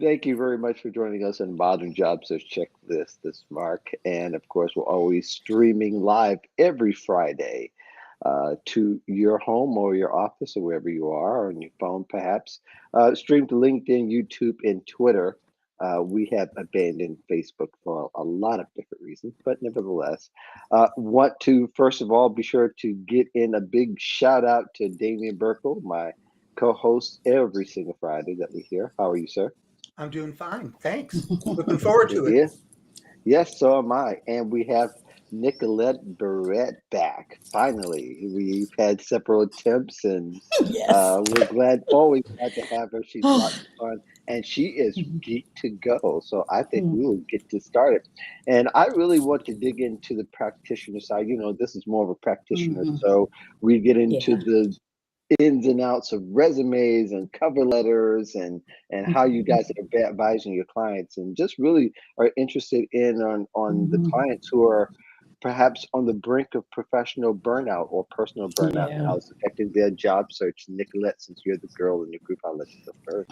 Thank you very much for joining us in Modern Job Search Checklist. This is Mark. And of course, we're always streaming live every Friday to your home or your office or wherever you are, or on your phone perhaps. Stream to LinkedIn, YouTube, and Twitter. We have abandoned Facebook for a lot of different reasons, but nevertheless, want to first of all be sure to get in a big shout out to Damian Birkel, my co-host every single Friday that we hear. How are you, sir? I'm doing fine. Thanks. Looking forward Good to it. deal. Yes, so am I. And we have Nickquolette Barrett back. Finally, we've had several attempts, and Yes. we're always glad to have her. She's lots of fun, and she is geek to go. So I think we will get to start it. And I really want to dig into the practitioner side. This is more of a practitioner, Mhm. so we get into Yeah. the ins and outs of resumes and cover letters and how you Mhm. guys are advising your clients and just really are interested in on the Mhm. clients who are perhaps on the brink of professional burnout or personal burnout and Yeah. how it's affecting their job search. Nicolette, since you're the girl in the group, I'll let you go first.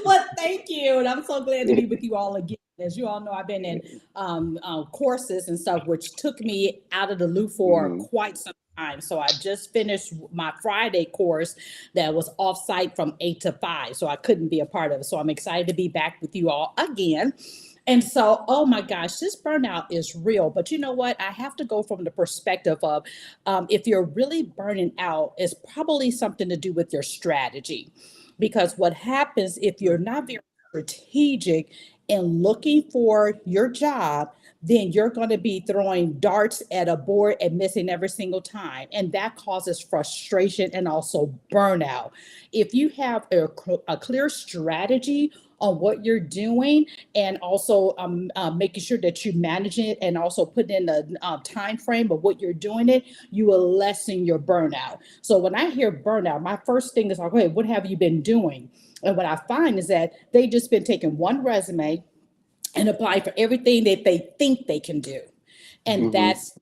Well, thank you. And I'm so glad to be with you all again. As you all know, I've been in courses and stuff, which took me out of the loop for Hmm. quite some time. So I just finished my Friday course that was offsite from 8 to 5. So I couldn't be a part of it. So I'm excited to be back with you all again. And so, oh my gosh, this burnout is real. But you know what? I have to go from the perspective of if you're really burning out, it's probably something to do with your strategy. Because what happens if you're not very strategic in looking for your job, then you're going to be throwing darts at a board and missing every single time. And that causes frustration and also burnout. If you have a clear strategy on what you're doing and also making sure that you manage it and also put in a time frame of what you're doing it, you will lessen your burnout. So when I hear burnout, my first thing is like, okay, what have you been doing? And what I find is that they just been taking one resume and applying for everything that they think they can do. And Mhm. Hmm. that's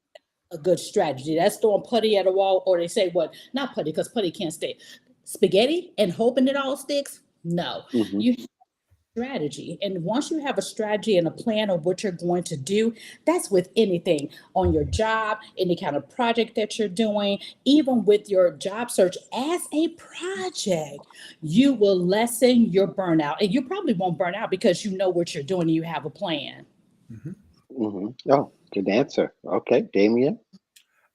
a good strategy. That's throwing putty at a wall, or they say, what, not putty, because putty can't stay. Spaghetti and hoping it all sticks? No. Hmm. You strategy. And once you have a strategy and a plan of what you're going to do, that's with anything on your job, any kind of project that you're doing, even with your job search as a project, you will lessen your burnout. And you probably won't burn out because you know what you're doing and you have a plan. Mhm. Hmm. Oh, good answer. Okay, Damien.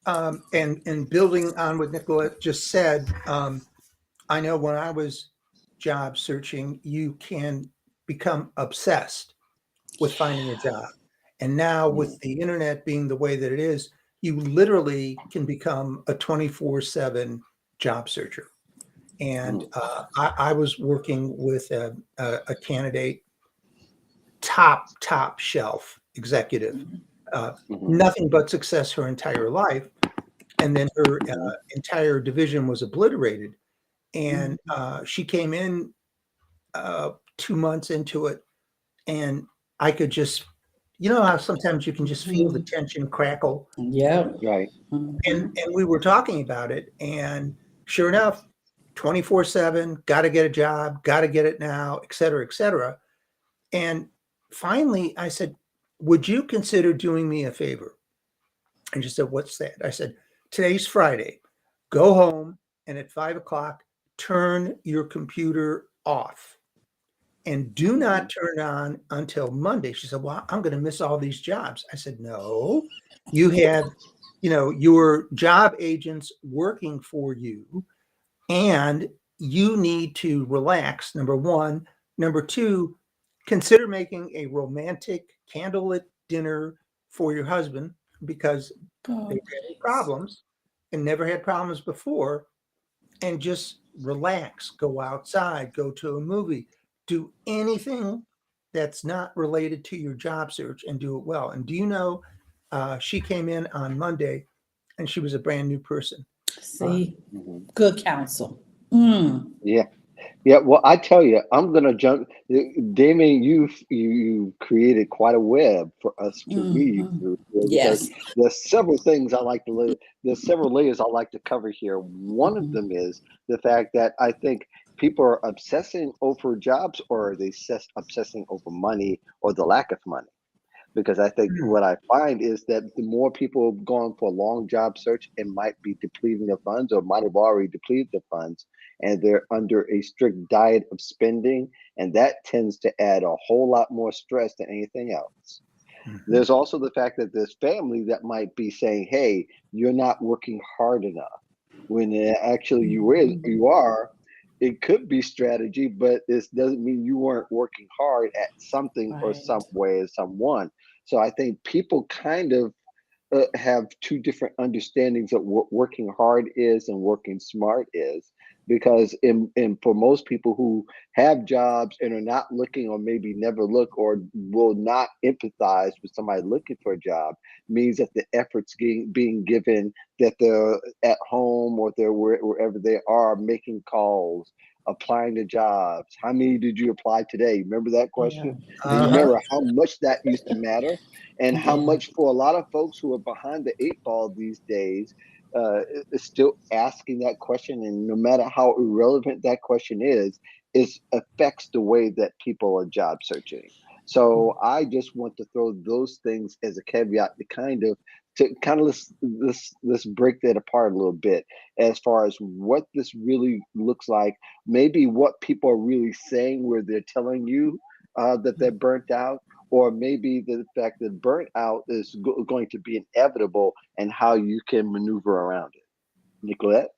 And building on what Nicolette just said, I know when I was job searching, you can become obsessed with finding a job. And now with the internet being the way that it is, you literally can become a 24/7 job searcher. And Mm-hmm. I was working with a candidate, top shelf executive, uh, Hmm. nothing but success her entire life. And then her entire division was obliterated. And Mhm. she came in 2 months into it, and I could just, you know how sometimes you can just feel the Mhm. tension crackle. Yeah. Right. And we were talking about it, and sure enough, 24/7, got to get a job, got to get it now, et cetera, et cetera. And finally, I said, "Would you consider doing me a favor?" And she said, "What's that?" I said, "Today's Friday. Go home and at 5 o'clock, turn your computer off and do Hmm. not turn it on until Monday." She said, "Well, I'm going to miss all these jobs." I said, "No, you have, your job agents working for you, and you need to relax, number one. Number two, consider making a romantic candlelit dinner for your husband because they've Oh, had please. problems and never had problems before, and just relax, go outside, go to a movie, do anything that's not related to your job search and do it well." And do you know, she came in on Monday and she was a brand new person. Uh, See, Hmm. good counsel. Mm. Yeah. Yeah, well, I tell you, I'm gonna jump. Damien, you created quite a web for us to weave Mhm. through here because Yes. there's several things I like there's several layers I like to cover here. One of Mhm. them is the fact that I think people are obsessing over jobs, or are they obsessing over money or the lack of money? Because I think Mm. what I find is that the more people going for a long job search, it might be depleting their funds, or might have already depleted their funds, and they're under a strict diet of spending, and that tends to add a whole lot more stress than anything else. Mhm. There's also the fact that there's family that might be saying, "Hey, you're not working hard enough," when actually you are. It could be strategy, but this doesn't mean you weren't working hard at something or some Right. way or someone. So I think people kind of have two different understandings of what working hard is and working smart is. Because in for most people who have jobs and are not looking, or maybe never look, or will not empathize with somebody looking for a job, means that the efforts being given, that they're at home, or they're wherever they are, making calls, applying to jobs. How many did you apply today? Remember that Yeah. question? Do you Uh-huh. remember how much that used to matter? And how Yeah. much, for a lot of folks who are behind the eight ball these days, is still asking that question, and no matter how irrelevant that question is, it affects the way that people are job searching. So I just want to throw those things as a caveat to kind of let's break that apart a little bit, as far as what this really looks like, maybe what people are really saying, where they're telling you that they're burnt out, or maybe the fact that burnout is going to be inevitable, and how you can maneuver around it. Nicolette?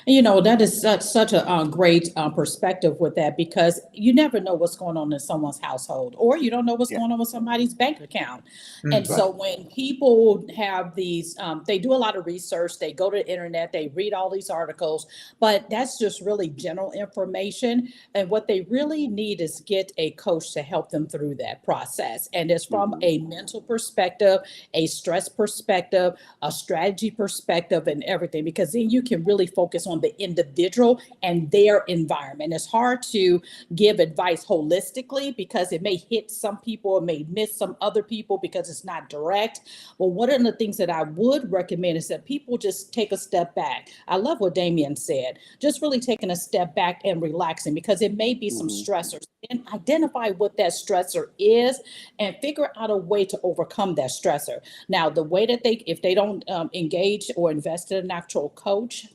That is such a great perspective with that, because you never know what's going on in someone's household, or you don't know what's Yeah, going on with somebody's bank account. And Mm. right. so when people have these, they do a lot of research, they go to the internet, they read all these articles, but that's just really general information. And what they really need is get a coach to help them through that process. And it's from Hmm. a mental perspective, a stress perspective, a strategy perspective, and everything, because then you can really focus on the individual and their environment. It's hard to give advice holistically because it may hit some people, it may miss some other people because it's not direct. But one of the things that I would recommend is that people just take a step back. I love what Damien said, just really taking a step back and relaxing, because it may be some Hmm. stressors, and identify what that stressor is and figure out a way to overcome that stressor. Now, the way that if they don't engage or invest in an actual coach,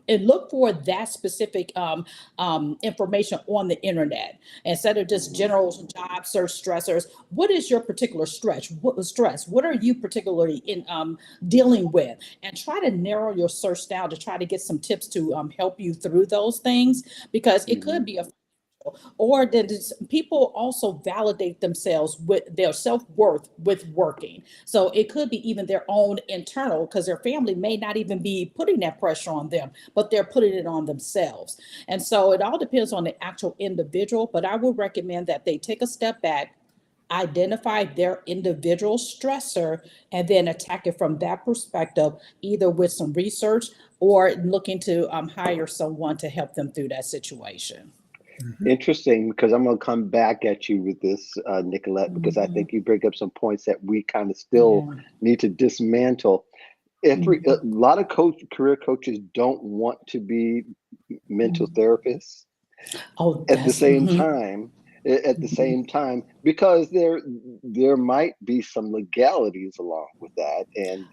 and look for that specific information on the internet instead of just Hmm. general job search stressors. What is your particular stress? What are you particularly in dealing with? And try to narrow your search down to try to get some tips to help you through those things, because it Hmm. could be a, or that people also validate themselves with their self-worth with working. So it could be even their own internal, because their family may not even be putting that pressure on them, but they're putting it on themselves. And so it all depends on the actual individual, but I would recommend that they take a step back, identify their individual stressor, and then attack it from that perspective, either with some research or looking to hire someone to help them through that situation. Mhm. Interesting, because I'm going to come back at you with this, Nicolette, because I Mhm. think you bring up some points that we kind of still Yeah. need to dismantle. A Mhm. lot of career coaches don't want to be mental Mhm. therapists. Oh, At the that's same time, mhm. because there might be some legalities along with that, and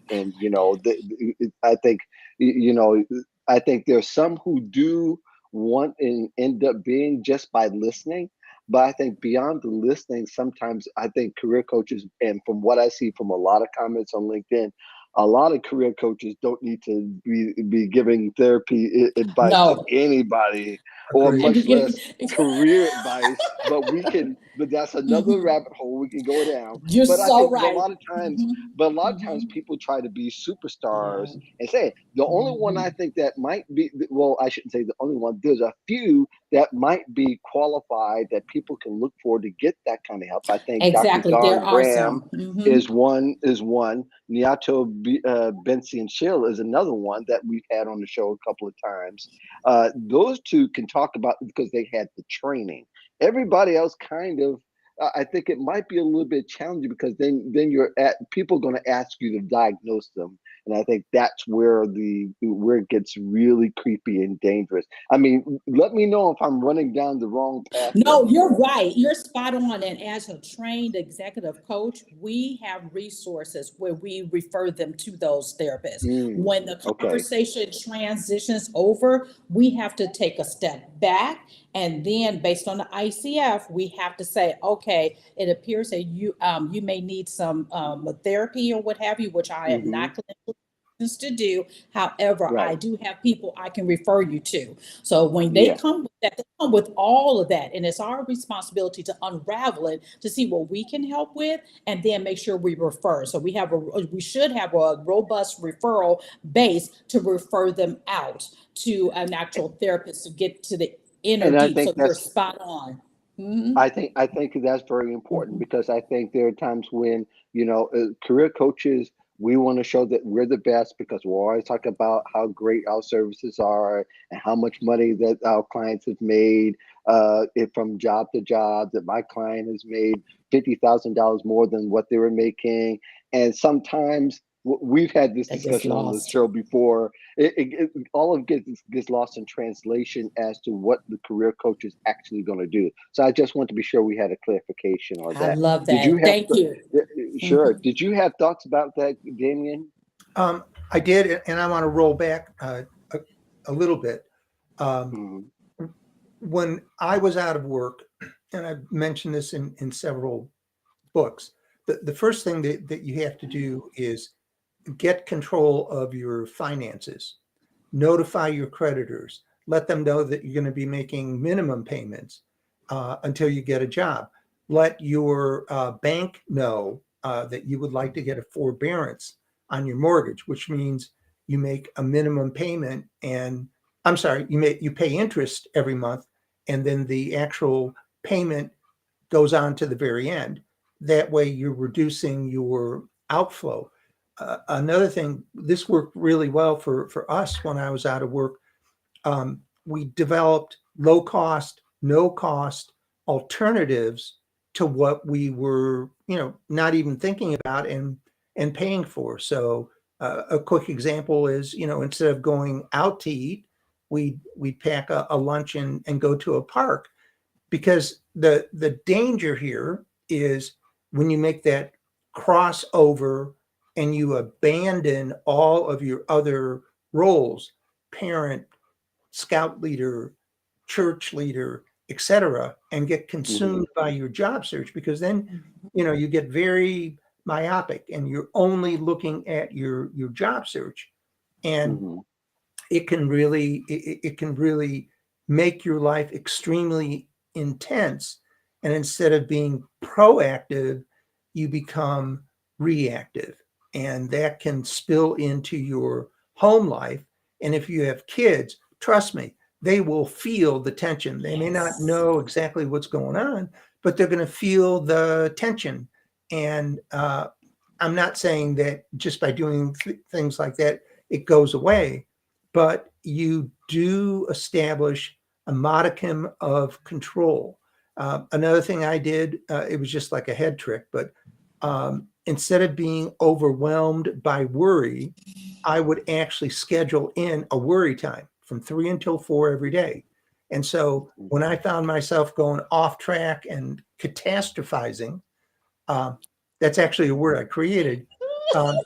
I think, you know I think there's some who do want and end up being just by listening. But I think beyond the listening, sometimes I think career coaches, and from what I see from a lot of comments on LinkedIn, a lot of career coaches don't need to be giving therapy advice to No. anybody, or Agreed. much less career advice. But that's another Mhm. rabbit hole we can go down. You're But I so think, right. Mhm. but a lot of times Mhm. people try to be superstars Yeah. and say, the only one I Mhm. think that might be, well, I shouldn't say the only one. There's a few that might be qualified that people can look for to get that kind of help. I think Dr. Exactly. There Don are Graham some. Mhm. is one. Niato Bensi and Chill is another one that we've had on the show a couple of times. Those two can talk about, because they had the training. Everybody else kind of, I think it might be a little bit challenging, because then you're at people going to ask you to diagnose them, And I think that's where it gets really creepy and dangerous. I mean, let me know if I'm running down the wrong path. Let No, me you're know. right. You're spot on. And as a trained executive coach, we have resources where we refer them to those therapists. Mm, When the okay. conversation transitions over, we have to take a step back. And then based on the ICF, we have to say, okay, it appears that you may need some therapy or what have you, which I am Hmm. not clinically to do. However, I Right. do have people I can refer you to. So when they Yeah. come with that, they come with all of that. And it's our responsibility to unravel it to see what we can help with and then make sure we refer. So we should have a robust referral base to refer them out to an actual therapist to get to the inner And I deep. think So you're that's spot on. Mhm. I think that's very important because I think there are times when career coaches, we want to show that we're the best because we're always talking about how great our services are and how much money that our clients have made, from job to job, that my client has made $50,000 more than what they were making. And sometimes we've had this That gets discussion on the lost. show before. All of it gets lost in translation as to what the career coach is actually going to do. So I just want to be sure we had a clarification on I that. love Did you that. have Thank you. sure? Mhm. Did you have thoughts about that, Damien? I did, and I want to roll back a little bit. Um, Hmm. when I was out of work, and I've mentioned this in several books, the first thing that you have to do is get control of your finances, notify your creditors, let them know that you're going to be making minimum payments until you get a job. Let your bank know that you would like to get a forbearance on your mortgage, which means you make a minimum payment, and I'm sorry, you pay interest every month, and then the actual payment goes on to the very end. That way, you're reducing your outflow. Another thing, this worked really well for us when I was out of work. We developed low cost, no cost alternatives to what we were, not even thinking about and paying for. So a quick example is, instead of going out to eat, we pack a lunch and go to a park, because the danger here is when you make that crossover and you abandon all of your other roles, parent, scout leader, church leader, etc., and get Hmm. consumed by your job search, because then you get very myopic and you're only looking at your job search, and Hmm. it can really make your life extremely intense. And instead of being proactive, you become reactive, and that can spill into your home life. And if you have kids, trust me, they will feel the tension. They may not Yes. know exactly what's going on, but they're going to feel the tension. And I'm not saying that just by doing things like that it goes away, but you do establish a modicum of control. Another thing I did, it was just like a head trick, but instead of being overwhelmed by worry, I would actually schedule in a worry time from 3 until 4 every day. And so when I found myself going off track and catastrophizing, um, that's actually a word I created. Um,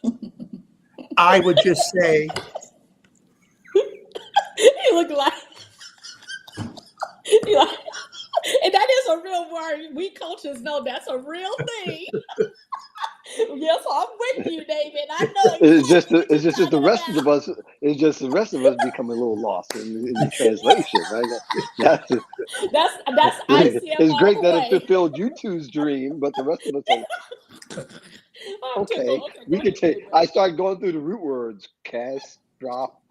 I would just say, You look like you like, and that is a real word. We coaches know that's a real thing. Yes, I'm with you, David. I know exactly what It's you're just that the talking rest of about. us, become a little lost in the translation, right? That's That's ICF it's all great the that it way. fulfilled you two's dream, but the rest of us are I'm okay. tickled. Okay, go We could ahead, take. David. I started going through the root words: cast, drop.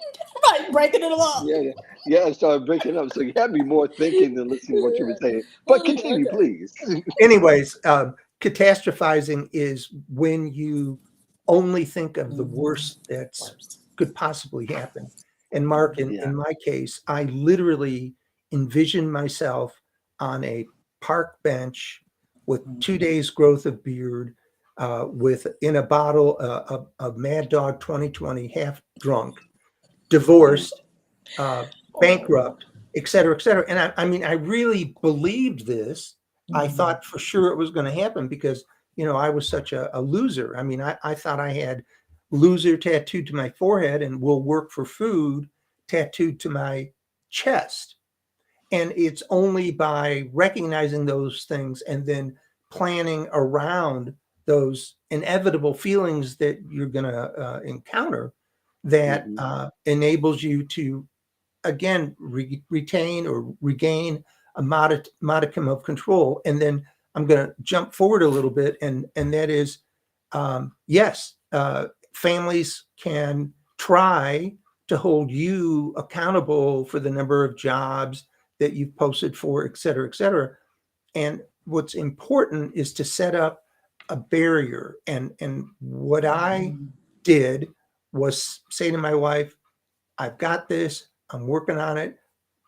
Right, breaking it up. Yeah, yeah, yeah. I started breaking up. So you had me more thinking than listening to what you were saying. But continue, Okay. please. anyways, catastrophizing is when you only think of the Mhm. worst that's Worst. could possibly happen. And Mark, in Yeah. my case, I literally envisioned myself on a park bench with Mhm. 2 days growth of beard, in a bottle of Mad Dog 2020, half drunk, divorced, bankrupt, et cetera, et cetera. And I mean, I really believed this. I thought for sure it was going to happen because, I was such a loser. I mean, I thought I had loser tattooed to my forehead and will work for food tattooed to my chest. And it's only by recognizing those things and then planning around those inevitable feelings that you're going to encounter that enables you to, again, retain or regain a modicum of control. And then I'm going to jump forward a little bit, and that is, yes, families can try to hold you accountable for the number of jobs that you've posted for, et cetera, et cetera. And what's important is to set up a barrier. And what I did was say to my wife, I've got this, I'm working on it.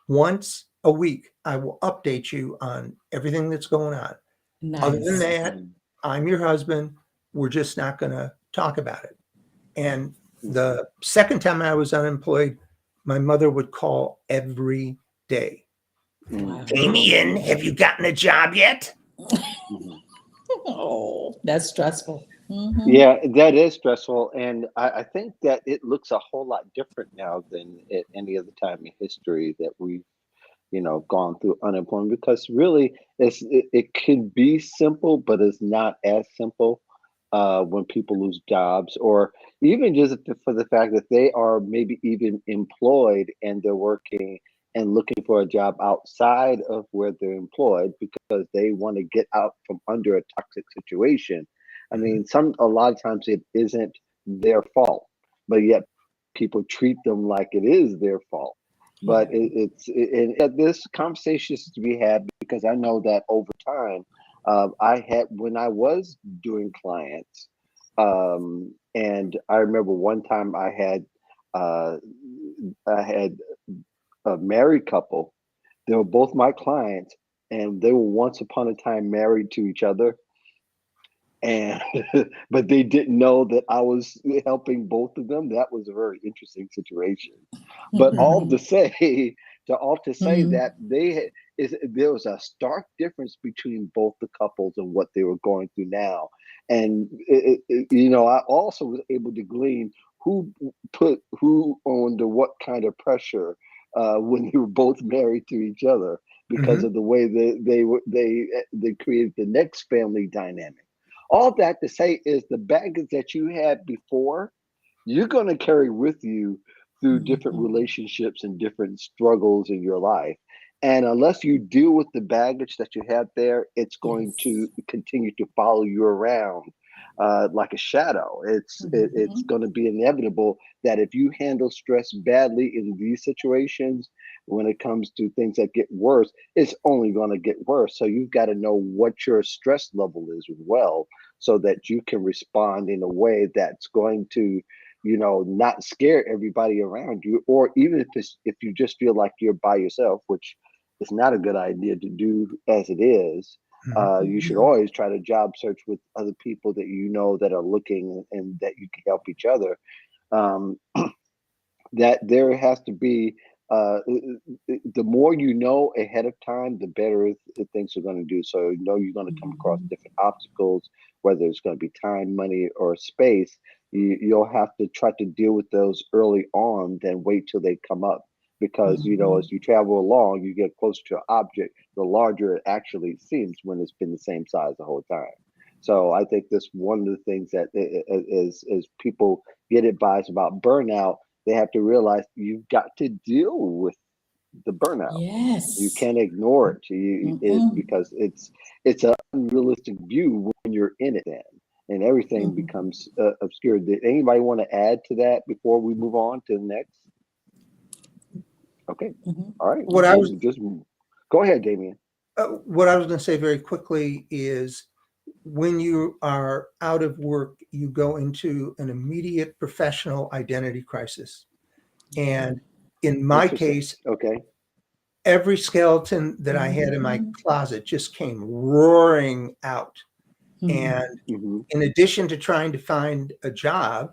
Once a week, I will update you on everything that's going on. Other than Nice. that, I'm your husband. We're just not going to talk about it. And the second time I was unemployed, my mother would call every day. Wow. Damien, have you gotten a job yet? Oh, that's stressful. Yeah, that is stressful. And I think that it looks a whole lot different now than at any other time in history that we've, gone through unemployment, because really it can be simple, but it's not as simple when people lose jobs, or even just for the fact that they are maybe even employed and they're working and looking for a job outside of where they're employed because they want to get out from under a toxic situation. I mean, a lot of times it isn't their fault, but yet people treat them like it is their fault. But this conversation is to be had, because I know that over time, I had when I was doing clients, and I remember one time uh, I had a married couple. They were both my clients, and they were once upon a time married to each other, and but they didn't know that I was helping both of them. That was a very interesting situation. But all to say, all to say that there was a stark difference between both the couples and what they were going through now. And I also was able to glean who put who under what kind of pressure when they were both married to each other, because of the way that they created the next family dynamic. All that to say is the baggage that you had before, you're going to carry with you through different relationships and different struggles in your life. And unless you deal with the baggage that you had there, it's going to continue to follow you around like a shadow. It's going to be inevitable that if you handle stress badly in these situations, when it comes to things that get worse, it's only going to get worse. So you've got to know what your stress level is as well, so that you can respond in a way that's going to, not scare everybody around you, or even if you just feel like you're by yourself, which is not a good idea to do as it is. You should always try to job search with other people that you know that are looking and that you can help each other. Um, that there has to be the more you know ahead of time, the better things are going to do. So you're going to come across different obstacles, whether it's going to be time, money, or space. You'll have to try to deal with those early on than wait till they come up, because as you travel along, you get closer to an object, the larger it actually seems when it's been the same size the whole time. So I think that's one of the things that as people get advised about burnout, they have to realize you've got to deal with the burnout. You Yes. can't ignore it, because it's an unrealistic view when you're in it then, and everything becomes obscure. Did anybody want to add to that before we move on to the next? Okay. All right. What I was Just go ahead, Damien. what I was going to say very quickly is, when you are out of work, you go into an immediate professional identity crisis. And in my case, Okay. every skeleton that I had in my closet just came roaring out. Mhm. And Hmm. in addition to trying to find a job,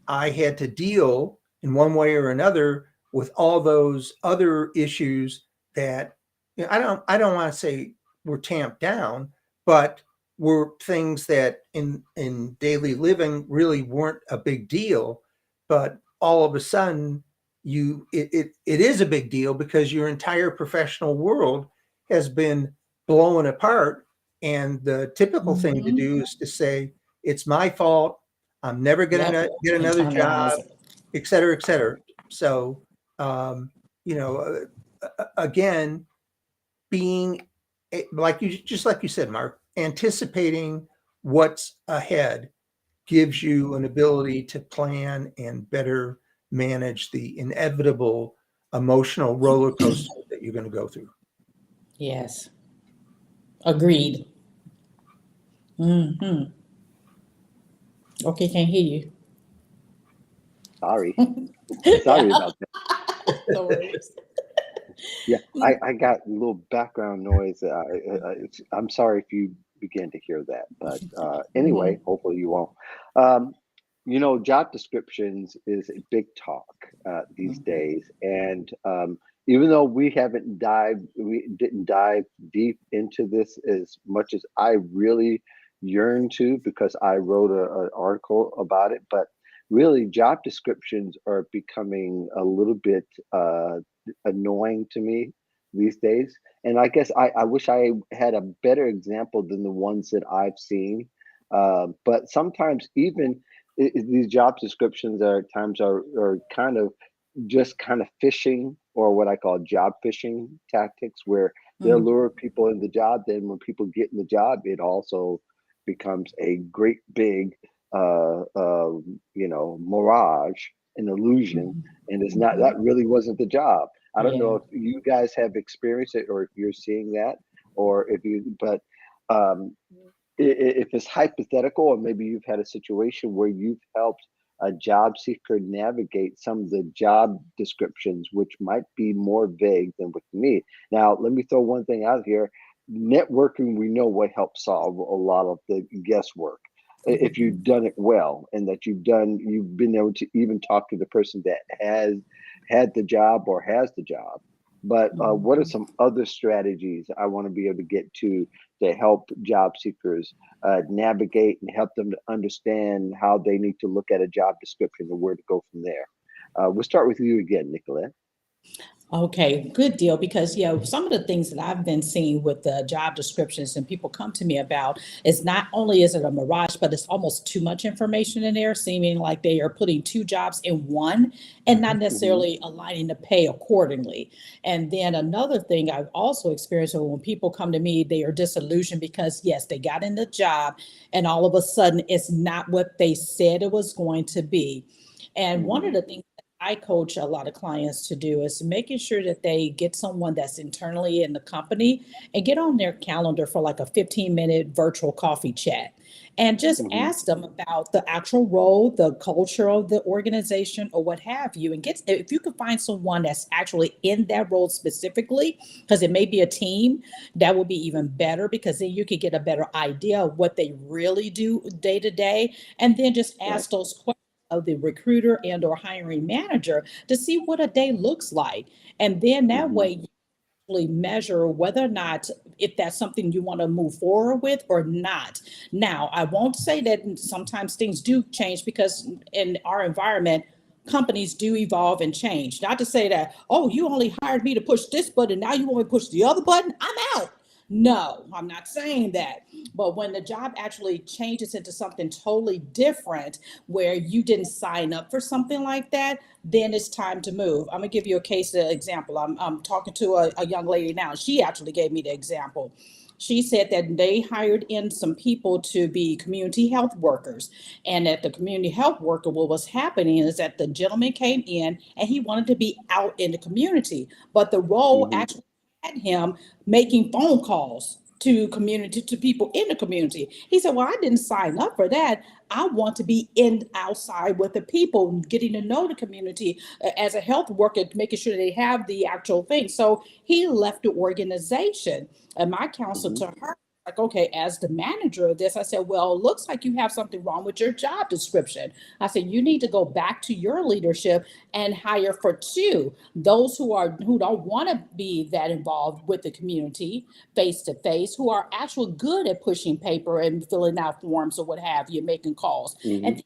I had to deal in one way or another with all those other issues that, you know, I don't want to say were tamped down, but were things that in daily living really weren't a big deal. But all of a sudden, it is a big deal because your entire professional world has been blown apart. And the typical thing to Mhm. do is to say, it's my fault. I'm never going Yep. to get another job, Internalize it. et cetera, et cetera. So, um, you know, again, being like you, just like you said, Mark, anticipating what's ahead gives you an ability to plan and better manage the inevitable emotional roller coaster that you're going to go through. Yes. Agreed. Hmm. Okay, can't hear Sorry. you. Sorry about that. No worries. Yeah, I got a little background noise. I'm sorry if you begin to hear that, but anyway, Mhm. hopefully you won't. Um, job descriptions is a big talk these Mhm. days, and even though we didn't dive deep into this as much as I really yearn to, because I wrote an article about it, but really, job descriptions are becoming a little bit annoying to me these days. And I guess I wish I had a better example than the ones that I've seen. But sometimes even these job descriptions are at times are kind of just kind of fishing, or what I call job fishing tactics, where they'll Mhm. lure people in the job. Then when people get in the job, it also becomes a great big mirage, an illusion, Mhm. and it's not, that Mhm. really wasn't the job. I don't know Yeah. if you guys have experienced it or if you're seeing that, or if you, but um, if it's hypothetical, or maybe you've had a situation where you've helped a job seeker navigate some of the job descriptions, which might be more vague than what you need. Now, let me throw one thing out here. Networking, we know what helps solve a lot of the guesswork. If Mhm. you've done it well, and that you've been able to even talk to the person that has had the job or has the job. But what are Mhm. some other strategies I want to be able to get to help job seekers navigate and help them to understand how they need to look at a job description and where to go from there? We'll start with you again, Nicolette. Okay, good deal. Because yeah, some of the things that I've been seeing with the job descriptions and people come to me about is not only is it a mirage, but it's almost too much information in there, seeming like they are putting two jobs in one and not Hmm. necessarily aligning the pay accordingly. And then another thing I've also experienced when people come to me, they are disillusioned because yes, they got in the job and all of a sudden it's not what they said it was going to be. And one of Hmm. the things I coach a lot of clients to do is making sure that they get someone that's internally in the company and get on their calendar for like a 15-minute virtual coffee chat and just Hmm. ask them about the actual role, the culture of the organization, or what have you. And get, if you can find someone that's actually in that role specifically, because it may be a team, that would be even better because then you could get a better idea of what they really do day to day. And then just Right. ask those questions of the recruiter and or hiring manager to see what a day looks like. And then that Hmm. way you really measure whether or not if that's something you want to move forward with or not. Now, I won't say that sometimes things do change because in our environment, companies do evolve and change. Not to say that, oh, you only hired me to push this button, now you want me to push the other button, I'm out. No, I'm not saying that. But when the job actually changes into something totally different, where you didn't sign up for something like that, then it's time to move. I'm gonna give you a case example. I'm talking to a young lady now. She actually gave me the example. She said that they hired in some people to be community health workers, and that the community health worker, what was happening is that the gentleman came in and he wanted to be out in the community, but the role Hmm. actually had him making phone calls to community, to people in the community. He said, well, I didn't sign up for that. I want to be in outside with the people, getting to know the community as a health worker, making sure they have the actual thing. So he left the organization. And my counsel Hmm. to her like, okay, as the manager of this, I said, well, it looks like you have something wrong with your job description. I said, you need to go back to your leadership and hire for two, those who don't want to be that involved with the community face to face, who are actually good at pushing paper and filling out forms or what have you, making calls. Hmm. And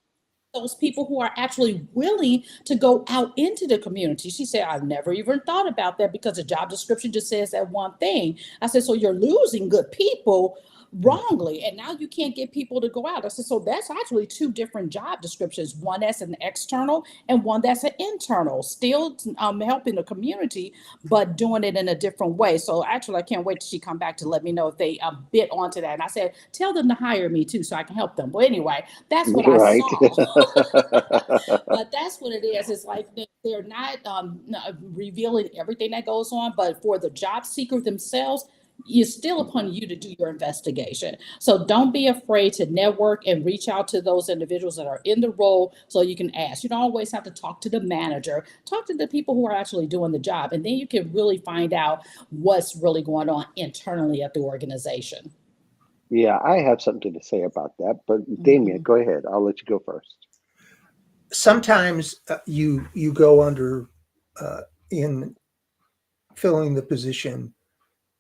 those people who are actually willing to go out into the community. She said, I've never even thought about that because the job description just says that one thing. I said, so you're losing good people wrongly, and now you can't get people to go out. I said, so that's actually two different job descriptions, one that's an external and one that's an internal, still helping the community, but doing it in a different way. So actually, I can't wait till she come back to let me know if they bit onto that. And I said, tell them to hire me too so I can help them. But anyway, that's what I Right. saw. But that's what it is. It's like they're not revealing everything that goes on, but for the job seeker themselves, it's still upon you to do your investigation. So don't be afraid to network and reach out to those individuals that are in the role so you can ask. You don't always have to talk to the manager, talk to the people who are actually doing the job, and then you can really find out what's really going on internally at the organization. Yeah, I have something to say about that, but Damien, Mhm. go ahead. I'll let you go first. Sometimes you go under in filling the position,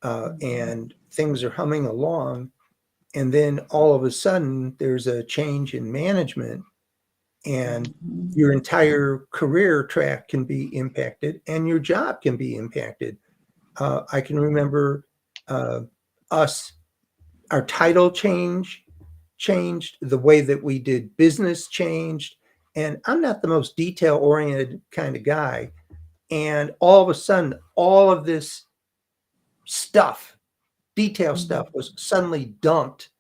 Mhm. and things are humming along, and then all of a sudden there's a change in management, and Mhm. your entire career track can be impacted, and your job can be impacted. I can remember uh, us, our title changed, the way that we did business changed, and I'm not the most detail oriented kind of guy. And all of a sudden, all of this stuff, detail stuff, Mhm. was suddenly dumped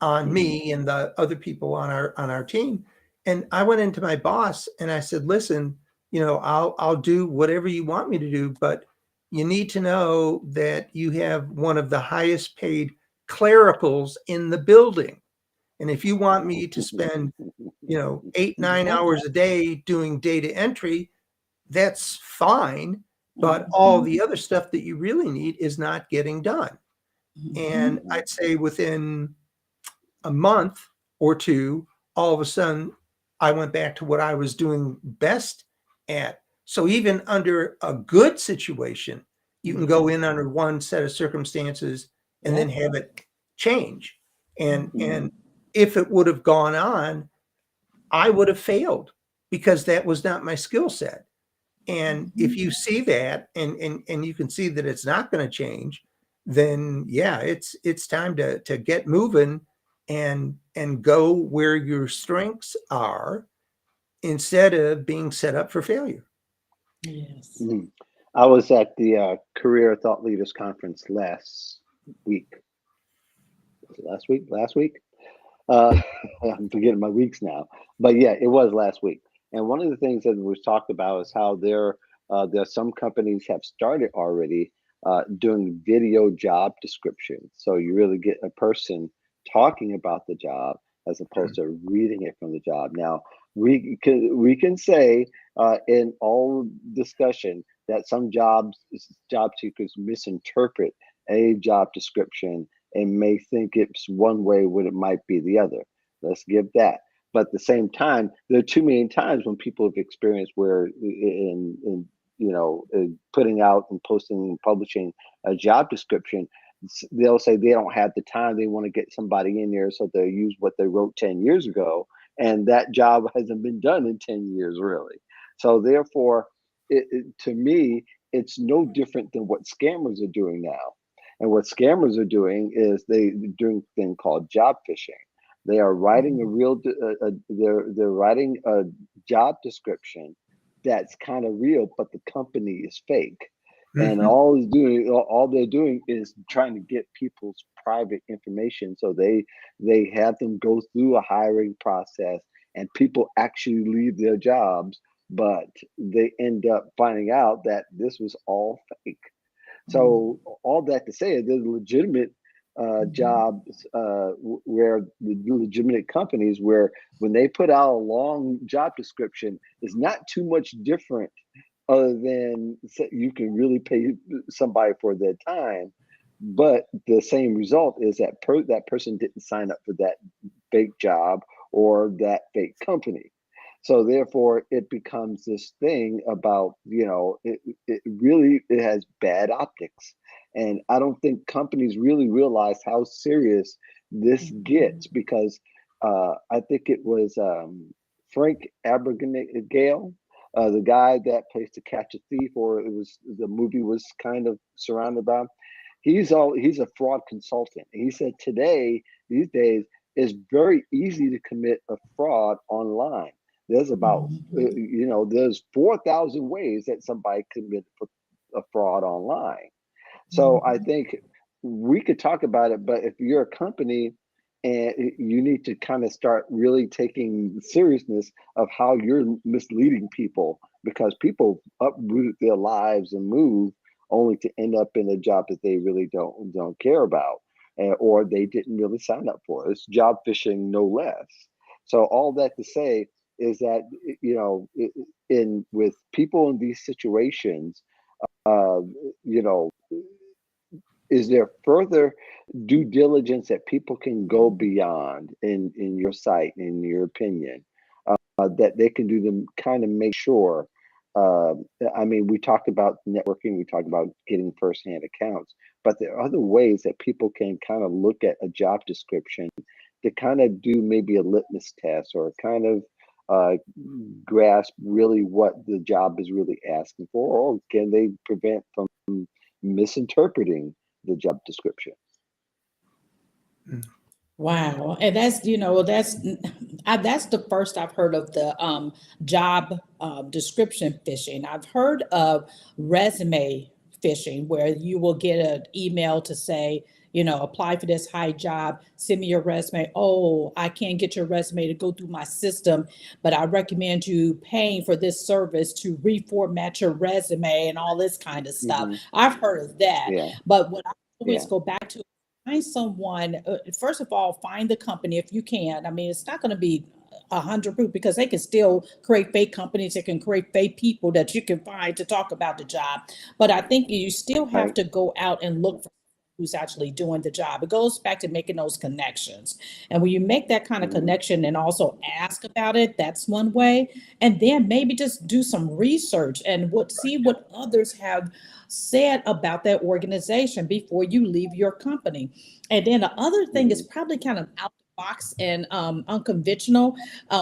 on Hmm. me and the other people on our team. And I went into my boss and I said, "Listen, I'll do whatever you want me to do, but you need to know that you have one of the highest paid clericals in the building. And if you want me to spend, 8, 9 hours a day doing data entry, that's fine. But all Mhm. the other stuff that you really need is not getting done." And Mhm. I'd say within a month or two, all of a sudden, I went back to what I was doing best at. So even under a good situation, you can go Mhm. in under one set of circumstances and then Yep. have it change. And Mhm. if it would have gone on, I would have failed because that was not my skill set. And if Mhm. you see that, and you can see that it's not going to change, then yeah, it's time to get moving and go where your strengths are instead of being set up for failure. Yes. Mhm. I was at the Career Thought Leaders Conference last week. Was it last week? Last week? Uh, I'm forgetting my weeks now, but yeah, it was last week. And one of the things that was talked about is how there are some companies have started already doing video job descriptions. So you really get a person talking about the job as opposed Mm. to reading it from the job. Now we can say in all discussion that some job seekers misinterpret a job description and may think it's one way when it might be the other. Let's give that. But at the same time, there are too many times when people have experienced where in putting out and posting and publishing a job description, they'll say they don't have the time. They want to get somebody in there, so they'll use what they wrote 10 years ago, and that job hasn't been done in 10 years, really. So therefore, to me, it's no different than what scammers are doing now. And what scammers are doing is they're doing a thing called job phishing. They are writing a Mhm. real, they're writing a job description that's kind of real, but the company is fake. And Mhm. all they're doing is trying to get people's private information. So they have them go through a hiring process, and people actually leave their jobs, but they end up finding out that this was all fake. So all that to say, there's legitimate Mhm. jobs where the legitimate companies where when they put out a long job description, it's not too much different other than you can really pay somebody for their time. but the same result is that that person didn't sign up for that fake job or that fake company. So therefore, it becomes this thing about, it really, it has bad optics. And I don't think companies really realize how serious this gets, Mhm. because I think it was Frank Abagnale, the guy that plays To Catch a Thief, or it was, the movie was kind of surrounded by. He's a fraud consultant. He said today, these days, it's very easy to commit a fraud online. There's about, Mhm. there's 4,000 ways that somebody commit a fraud online. So I Mhm. think we could talk about it, but if you're a company, and you need to kind of start really taking the seriousness of how you're misleading people, because people uproot their lives and move only to end up in a job that they really don't care about, or they didn't really sign up for. It's job fishing, no less. So all that to say is that, in with people in these situations, uh, you know is there further due diligence that people can go beyond, in your sight, in your opinion, that they can do to kind of make sure? Uh, I mean, we talked about networking, we talked about getting firsthand accounts, but there are other ways that people can kind of look at a job description to kind of do maybe a litmus test, or kind of grasp really what the job is really asking for, or can they prevent from misinterpreting the job description? Mm. Wow, and that's the first I've heard of the job description phishing. I've heard of resume phishing, where you will get an email to say, apply for this high job, send me your resume. Oh, I can't get your resume to go through my system, but I recommend you paying for this service to reformat your resume and all this kind of stuff. Hmm. I've heard of that, Yeah, but what I always yeah. go back to, find someone, first of all, find the company if you can. I mean, it's not going to be 100 proof, because they can still create fake companies, they can create fake people that you can find to talk about the job. But I think you still have Right. to go out and look for who's actually doing the job. It goes back to making those connections. And when you make that kind of Hmm. connection and also ask about it, that's one way. And then maybe just do some research and see what others have said about that organization before you leave your company. And then the other thing is Hmm. probably kind of out the box and unconventional.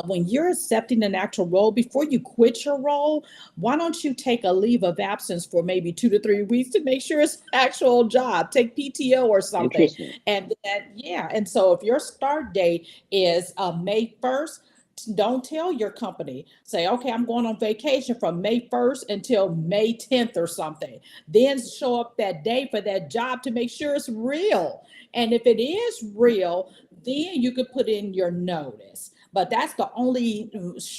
When you're accepting an actual role, before you quit your role, why don't you take a leave of absence for maybe 2 to 3 weeks to make sure it's an actual job? Take PTO or something. Interesting. And yeah, and so if your start date is May 1st, don't tell your company. Say, okay, I'm going on vacation from May 1st until May 10th or something. Then show up that day for that job to make sure it's real. And if it is real, then you could put in your notice. But that's the only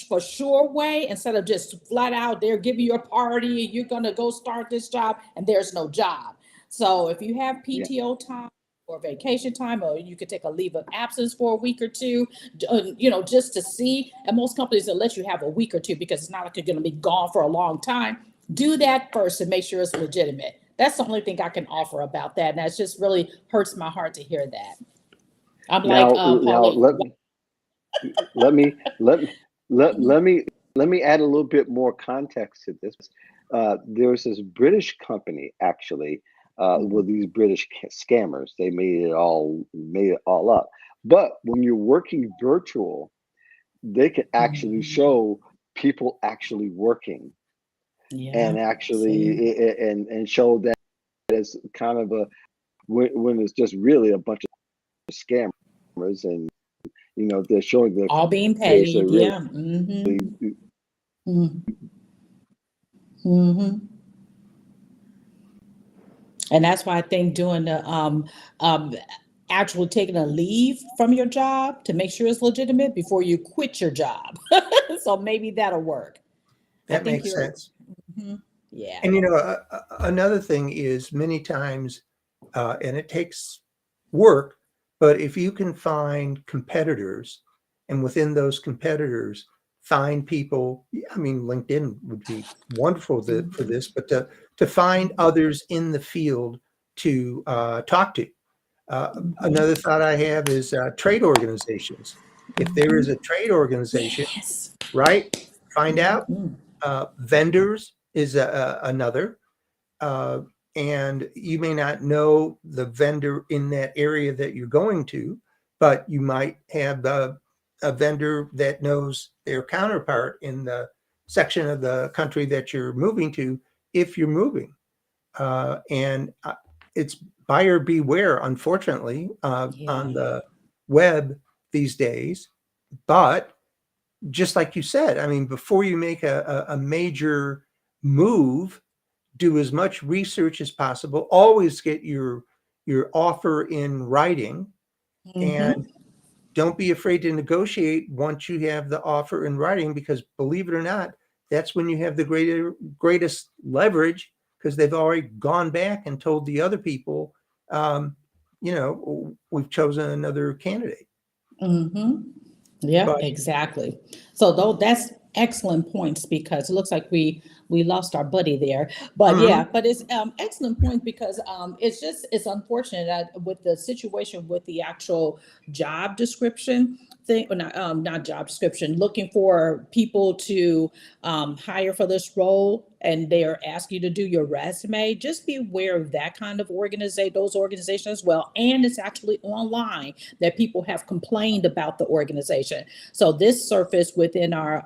for sure way, instead of just flat out there giving you a party, you're going to go start this job and there's no job. So if you have Yeah. PTO time or vacation time, or you could take a leave of absence for a week or two, just to see. And most companies will let you have a week or two, because it's not like you're going to be gone for a long time. Do that first and make sure it's legitimate. That's the only thing I can offer about that. And that just really hurts my heart to hear that. I'm like Now Pauline. let me let let me add a little bit more context to this. There's this British company, actually, with these British scammers. They made it all up. But when you're working virtual, they can actually Mhm. show people actually working, Yeah. and See. and show that as kind of a, when it's just really a bunch of scammers, and they're showing their All being face. They're paid. really, Yeah. Mm-hmm. And that's why I think doing the um actually taking a leave from your job to make sure it's legitimate before you quit your job. So maybe that'll work. I That think makes you're. sense. Mhm. Yeah. And another thing is, many times, and it takes work, but if you can find competitors, and within those competitors, find people, I mean, LinkedIn would be wonderful for Mhm. this, but to find others in the field to talk to. Another thought I have is trade organizations. If there is a trade organization, Yes. right, find out. Mhm. Vendors is another. Uh, and you may not know the vendor in that area that you're going to, but you might have a vendor that knows their counterpart in the section of the country that you're moving to if you're moving. And it's buyer beware, unfortunately, Yeah. on the web these days. But just like you said, I mean, before you make a major move, do as much research as possible. Always get your offer in writing, Mm-hmm. and don't be afraid to negotiate once you have the offer in writing, because believe it or not, that's when you have the greatest leverage, because they've already gone back and told the other people, we've chosen another candidate. Mm-hmm. Yep, But exactly. So though that's excellent points, because it looks like we lost our buddy there. But mhm, yeah, but it's excellent point, because it's unfortunate that with the situation with the actual job description thing, or not job description, looking for people to hire for this role, and they're asking you to do your resume. Just be aware of that kind of those organizations as well. And it's actually online that people have complained about the organization. So this surfaced within our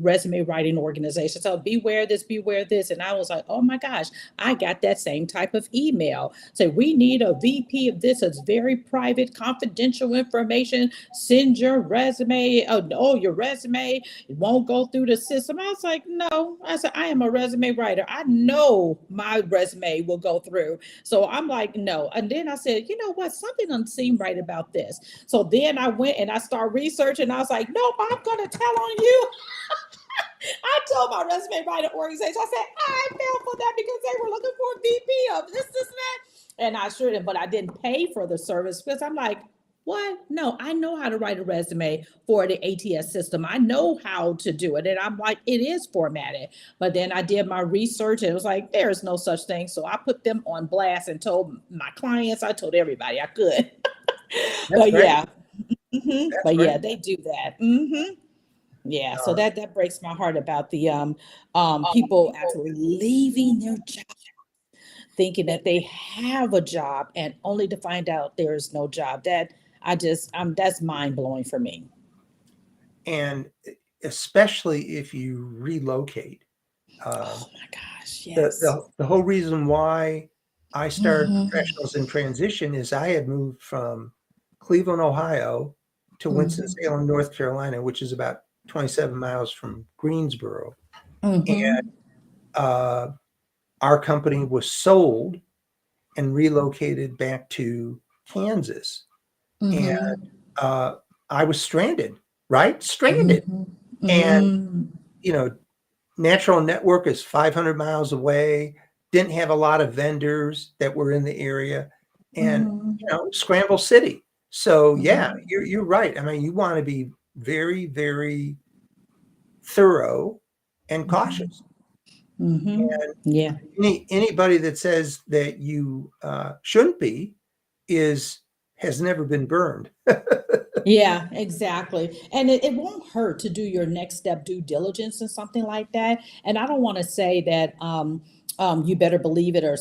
resume writing organization. So beware this. And I was like, oh my gosh, I got that same type of email. So we need a VP of this. It's very private, confidential information. Send your resume. Oh, your resume, it won't go through the system. I was like, no. I said, I am a resume writer. I know my resume will go through. So I'm like, no. And then I said, you know what? Something doesn't seem right about this. So then I went and I started researching. I was like, nope, I'm going to tell on you. I told my resume writer organization, I said, I fell for that because they were looking for a VP of this, and that. And I sure did, but I didn't pay for the service, because I'm like, what? No, I know how to write a resume for the ATS system. I know how to do it. And I'm like, it is formatted. But then I did my research and it was like, there is no such thing. So I put them on blast and told my clients, I told everybody I could. that's But great. yeah, That's but great. yeah, they do that. Yeah, so Uh, that breaks my heart about the people actually leaving their job, thinking that they have a job, and only to find out there is no job. That's mind blowing for me. and especially if you relocate. Oh Um, my gosh, the, yes. the the whole reason why I started Mm-hmm. professionals in transition is I had moved from Cleveland, Ohio to Mm-hmm. Winston-Salem, North Carolina, which is about 27 miles from Greensboro. And Mm-hmm. uh, our company was sold and relocated back to Kansas. And Mm-hmm. uh, I was stranded, right? Stranded. Mm-hmm. And, Mm-hmm. you know, Natural Network is 500 miles away, didn't have a lot of vendors that were in the area, and, Scramble City. So, yeah, Mm-hmm. you're right. I mean, you want to be very, very thorough and cautious. Mm-hmm. And Yeah. anybody that says that you shouldn't be is has never been burned. Yeah, exactly. And it won't hurt to do your next step due diligence and something like that. And I don't want to say that you better believe it, or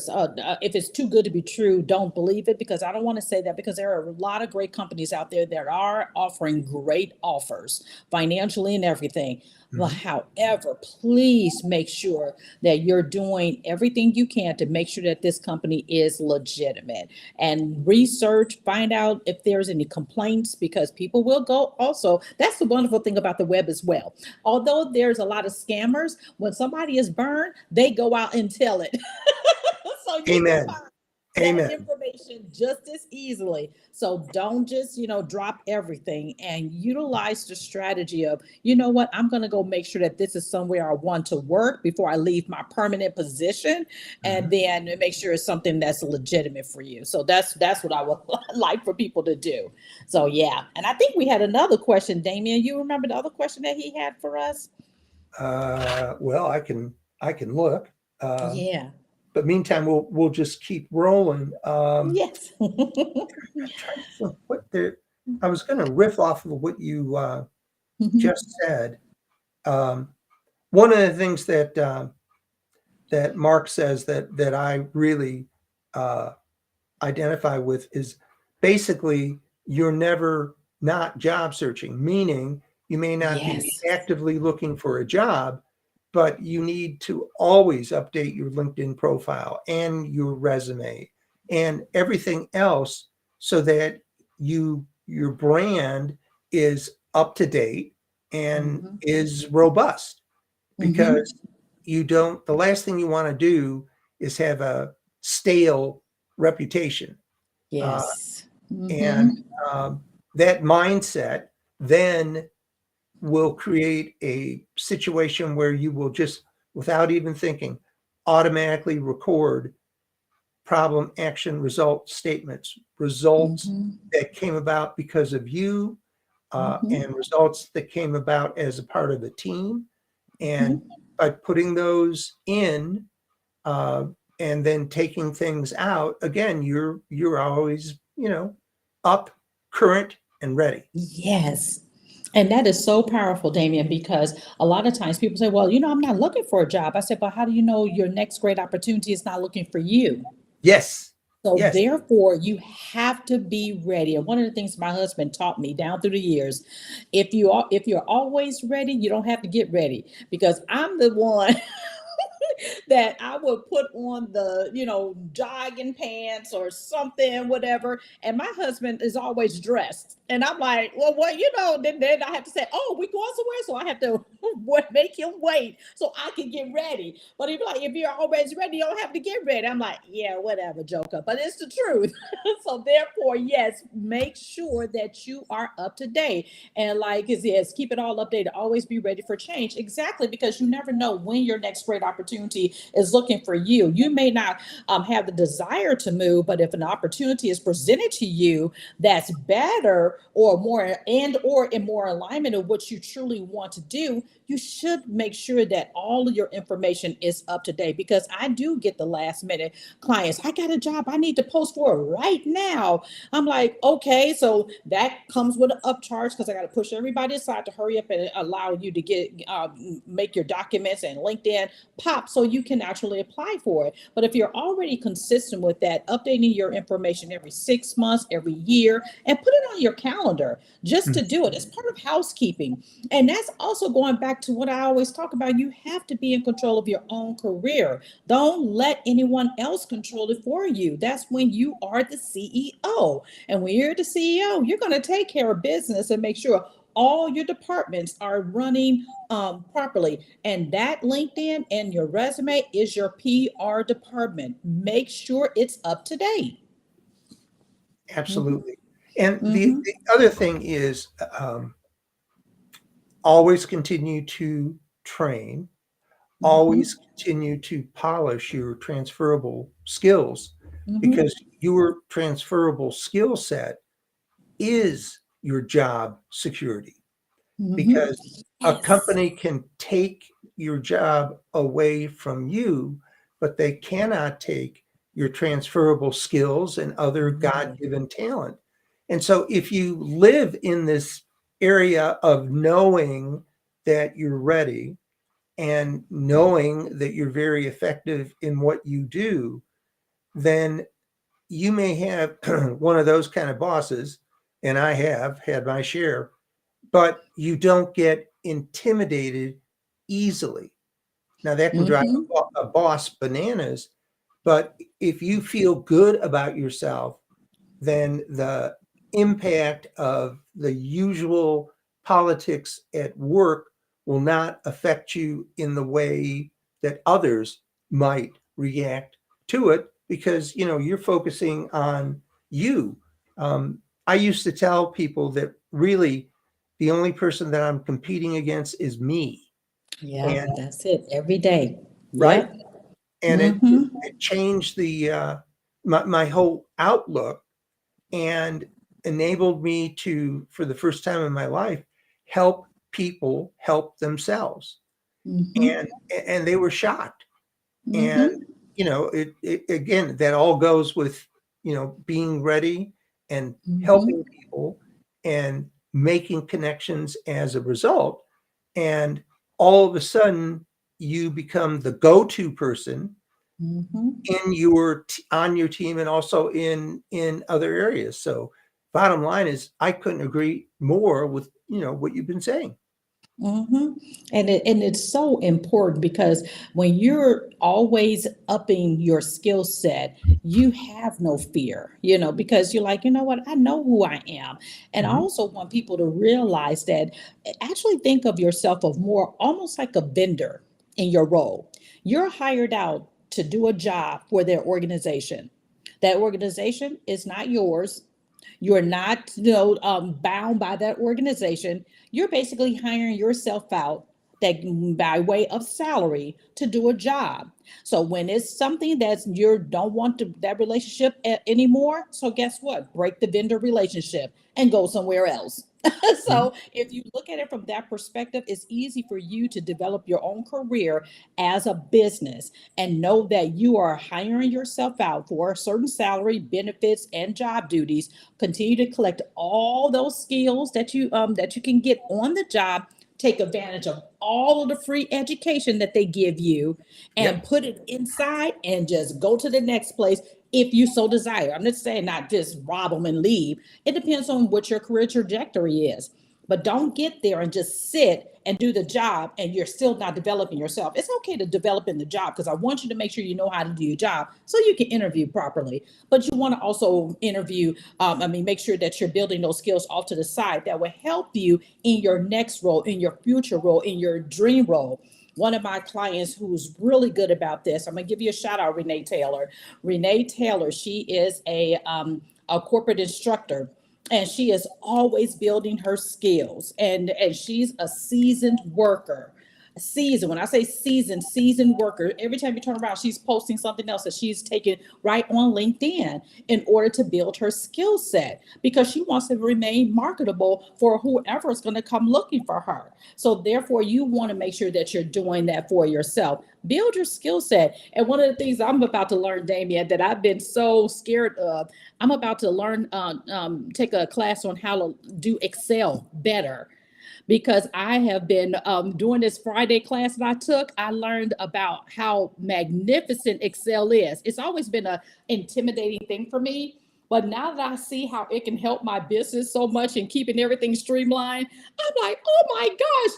if it's too good to be true, don't believe it, because I don't want to say that, because there are a lot of great companies out there that are offering great offers financially and everything. Well, Mhm. however, please make sure that you're doing everything you can to make sure that this company is legitimate, and research, find out if there's any complaints, because people will go also. That's the wonderful thing about the web as well. Although there's a lot of scammers, when somebody is burned, they go out and tell it. So you can Amen. find that Amen. information just as easily. So don't just, drop everything, and utilize the strategy of, you know what, I'm going to go make sure that this is somewhere I want to work before I leave my permanent position, and Mhm. then make sure it's something that's legitimate for you. So that's what I would like for people to do. So yeah, and I think we had another question, Damien. You remember the other question that he had for us? Well, I can look. Um, Yeah. but meantime, we'll just keep rolling. Yes. I'm trying to think what I was going to riff off of what you Mhm. just said. Um, one of the things that Mark says that I really uh, identify with is basically you're never not job searching, meaning you may not be Yes. actively looking for a job, but you need to always update your LinkedIn profile and your resume and everything else so that your brand is up to date and Mhm. is robust, Mhm. because the last thing you want to do is have a stale reputation. Uh, Yes. and Mhm. that mindset then will create a situation where you will just, without even thinking, automatically record problem, action, result statements, results Mhm. that came about because of you, Mhm. and results that came about as a part of the team. And Mhm. by putting those in, uh, and then taking things out, again, you're always, up, current, and ready. Yes. And that is so powerful, Damien, because a lot of times people say, well, I'm not looking for a job. I said, but how do you know your next great opportunity is not looking for you? Yes, So yes, therefore, you have to be ready. And one of the things my husband taught me down through the years, if you're always ready, you don't have to get ready, because I'm the one that I would put on the, jogging pants or something, whatever. And my husband is always dressed. And I'm like, well, what, then I have to say, oh, we going somewhere. So I have to make him wait so I can get ready. But he'd be like, if you're always ready, you don't have to get ready. I'm like, yeah, whatever, Joker. But it's the truth. So therefore, yes, make sure that you are up to date. And like is yes, keep it all updated. Always be ready for change. Exactly, because you never know when your next great opportunity is looking for you. You may not have the desire to move, but if an opportunity is presented to you that's better or more or in more alignment of what you truly want to do, you should make sure that all of your information is up to date. Because I do get the last minute clients. I got a job. I need to post for it right now. I'm like, okay, so that comes with an upcharge because I got to push everybody aside to hurry up and allow you to make your documents and LinkedIn pop so you can actually apply for it. But if you're already consistent with that, updating your information every 6 months, every year, and put it on your calendar just to do it. It's part of housekeeping. And that's also going back to what I always talk about. You have to be in control of your own career. Don't let anyone else control it for you. That's when you are the CEO. And when you're the CEO, you're going to take care of business and make sure all your departments are running properly. And that LinkedIn and your resume is your PR department. Make sure it's up to date. Mhm. absolutely. And Mhm. the other thing is, um, always continue to train, always Mhm. continue to polish your transferable skills, Mhm. because your transferable skill set is your job security. Mhm. Because a Yes. company can take your job away from you, but they cannot take your transferable skills and other No. God-given talent. And so if you live in this area of knowing that you're ready and knowing that you're very effective in what you do, then you may have one of those kind of bosses, and I have had my share, but you don't get intimidated easily. Now, that can drive Mhm. a boss bananas, but if you feel good about yourself, then the impact of the usual politics at work will not affect you in the way that others might react to it, because you're focusing on you. I used to tell people that really the only person that I'm competing against is me. Yeah, And that's it. Every day. right, Yep. and Mhm. it changed my whole outlook, and enabled me to, for the first time in my life, help people help themselves. Mhm. And they were shocked. And, Mhm. it again, that all goes with, being ready and helping people and making connections as a result. And all of a sudden you become the go-to person in on your team and also in other areas. So bottom line is I couldn't agree more with, what you've been saying. And it's so important because when you're always upping your skill set, you have no fear, because you're like, you know what, I know who I am. And I also want people to realize that actually think of yourself of more almost like a vendor in your role. You're hired out to do a job for their organization. That organization is not yours. You're not, bound by that organization. You're basically hiring yourself out that by way of salary to do a job. So when it's something that's you don't want that relationship anymore, so guess what? Break the vendor relationship and go somewhere else. So if you look at it from that perspective, it's easy for you to develop your own career as a business and know that you are hiring yourself out for a certain salary, benefits, and job duties. Continue to collect all those skills that you can get on the job. Take advantage of all of the free education that they give you and put it inside and just go to the next place if you so desire. I'm not saying not just rob them and leave. It depends on what your career trajectory is. But don't get there and just sit and do the job and you're still not developing yourself. It's okay to develop in the job because I want you to make sure you know how to do your job so you can interview properly. But you want to also interview, make sure that you're building those skills off to the side that will help you in your next role, in your future role, in your dream role. One of my clients who's really good about this, I'm going to give you a shout out, Renee Taylor. Renee Taylor, she is a corporate instructor and she is always building her skills and she's a seasoned worker. Seasoned, when I say seasoned worker. Every time you turn around, she's posting something else that she's taken right on LinkedIn in order to build her skill set because she wants to remain marketable for whoever is going to come looking for her. So therefore, you want to make sure that you're doing that for yourself. Build your skill set. And one of the things I'm about to learn, Damien, that I've been so scared of, I'm about to learn, take a class on how to do Excel better because I have been doing this Friday class that I took. I learned about how magnificent Excel is. It's always been an intimidating thing for me. But now that I see how it can help my business so much and keeping everything streamlined, I'm like, oh my gosh,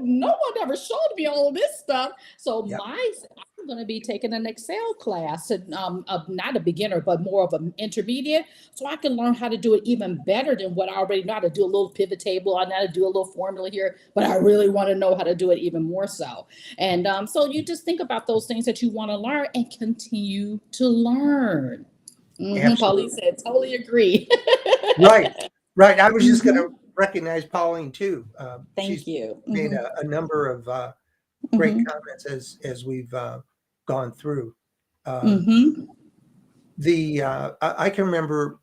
no one ever showed me all of this stuff. So I'm going to be taking an Excel class, not a beginner, but more of an intermediate, so I can learn how to do it even better than what I already know how to do. A little pivot table, I know how to do a little formula here, but I really want to know how to do it even more so. And so you just think about those things that you want to learn and continue to learn. Pauline said, totally agree. Right. I was just going to recognize Pauline too. Thank you. Made a number of great comments as we've gone through. I can remember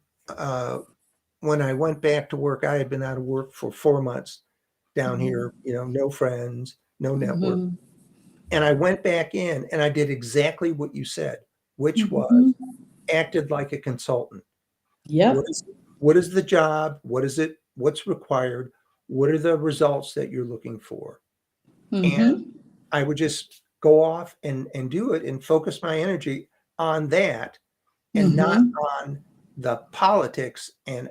when I went back to work, I had been out of work for 4 months down here, no friends, no network. And I went back in and I did exactly what you said, which was acted like a consultant. Yep. What is the job? What is it? What's required? What are the results that you're looking for? And I would just go off and do it and focus my energy on that and not on the politics and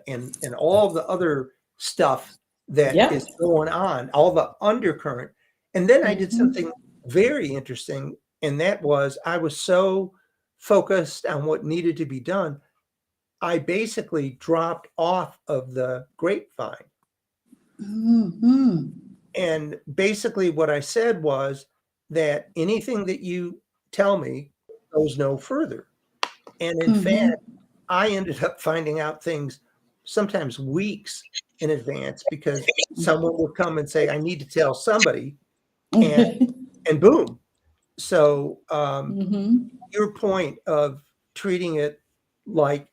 all the other stuff that is going on, all the undercurrent. And then I did something very interesting. And that was, I was so focused on what needed to be done. I basically dropped off of the grapevine. And basically what I said was that anything that you tell me goes no further. And in fact, I ended up finding out things sometimes weeks in advance because someone would come and say, I need to tell somebody, and boom. So your point of treating you like